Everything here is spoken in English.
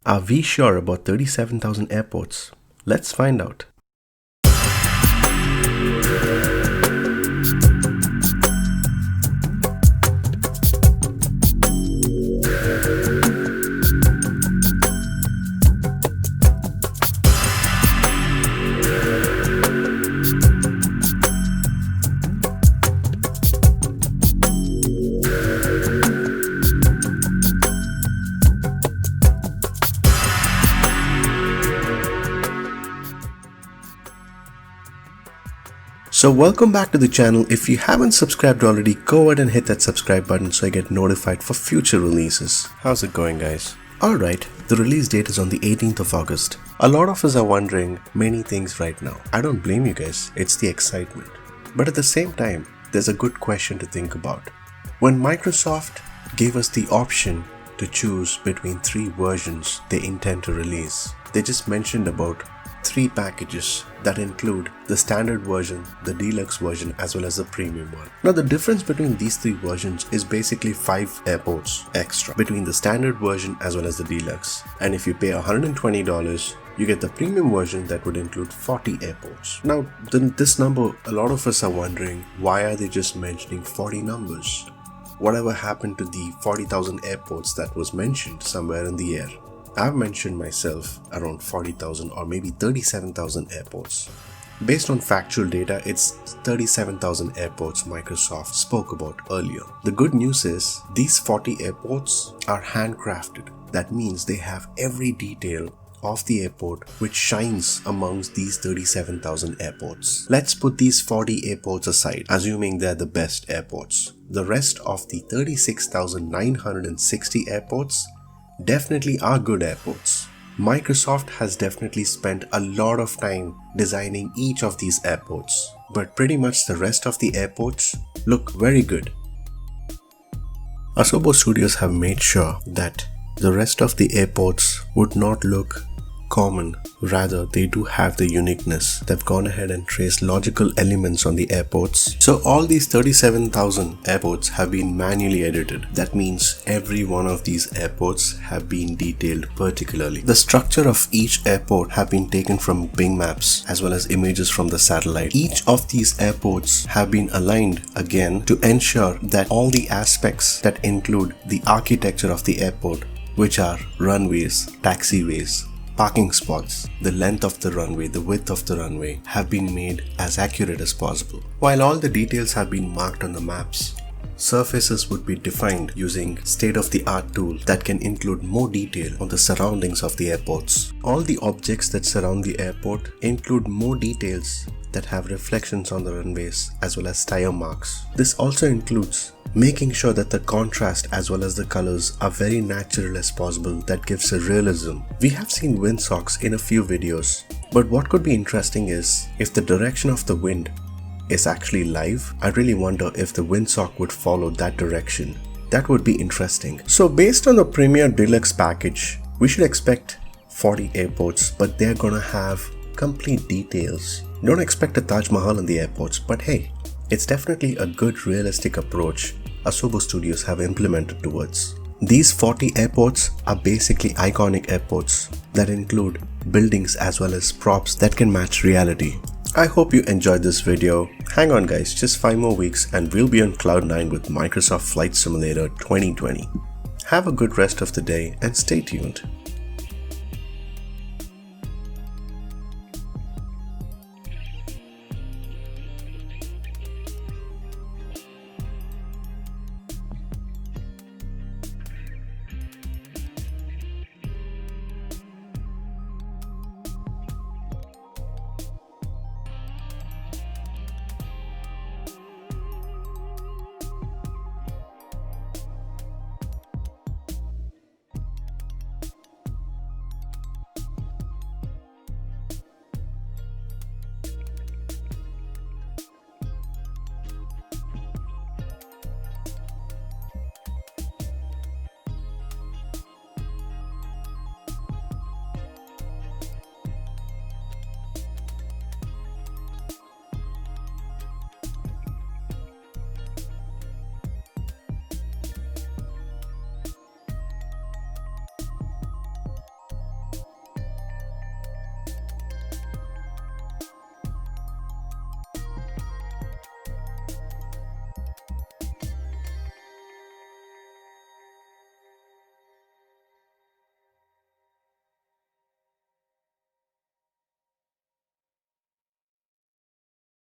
Are we sure about 37,000 airports? Let's find out. So welcome back to the channel. If you haven't subscribed already, go ahead and hit that subscribe button so I get notified for future releases. How's it going, guys? Alright, the release date is on the 18th of August. A lot of us are wondering many things right now. I don't blame you guys, it's the excitement. But at the same time, there's a good question to think about. When Microsoft gave us the option to choose between 3 versions they intend to release, they just mentioned about 3 packages that include the standard version, the deluxe version, as well as the premium one. Now the difference between these 3 versions is basically 5 airports extra between the standard version as well as the deluxe. And if you pay $120, you get the premium version that would include 40 airports. Now this number, a lot of us are wondering, why are they just mentioning 40 numbers? Whatever happened to the 40,000 airports that was mentioned somewhere in the air? I've mentioned myself around 40,000 or maybe 37,000 airports. Based on factual data, it's 37,000 airports Microsoft spoke about earlier. The good news is these 40 airports are handcrafted. That means they have every detail of the airport which shines amongst these 37,000 airports. Let's put these 40 airports aside, assuming they're the best airports. The rest of the 36,960 airports definitely are good airports. Microsoft has definitely spent a lot of time designing each of these airports, but pretty much the rest of the airports look very good. Asobo Studios have made sure that the rest of the airports would not look common, rather they do have the uniqueness. They've gone ahead and traced logical elements on the airports. So all these 37,000 airports have been manually edited. That means every one of these airports have been detailed particularly. The structure of each airport have been taken from Bing Maps as well as images from the satellite. Each of these airports have been aligned again to ensure that all the aspects that include the architecture of the airport, which are runways, taxiways, parking spots, the length of the runway, the width of the runway, have been made as accurate as possible. While all the details have been marked on the maps, surfaces would be defined using state-of-the-art tool that can include more detail on the surroundings of the airports. All the objects that surround the airport include more details that have reflections on the runways as well as tire marks. This also includes making sure that the contrast as well as the colors are very natural as possible. That gives a realism. We have seen windsocks in a few videos, but what could be interesting is if the direction of the wind is actually live, I really wonder if the windsock would follow that direction. That would be interesting. So based on the Premium Deluxe package, we should expect 40 airports, but they're gonna have complete details. Don't expect a Taj Mahal in the airports, but hey, it's definitely a good realistic approach Asobo Studios have implemented towards. These 40 airports are basically iconic airports that include buildings as well as props that can match reality. I hope you enjoyed this video. Hang on guys, just 5 more weeks and we'll be on Cloud 9 with Microsoft Flight Simulator 2020. Have a good rest of the day and stay tuned.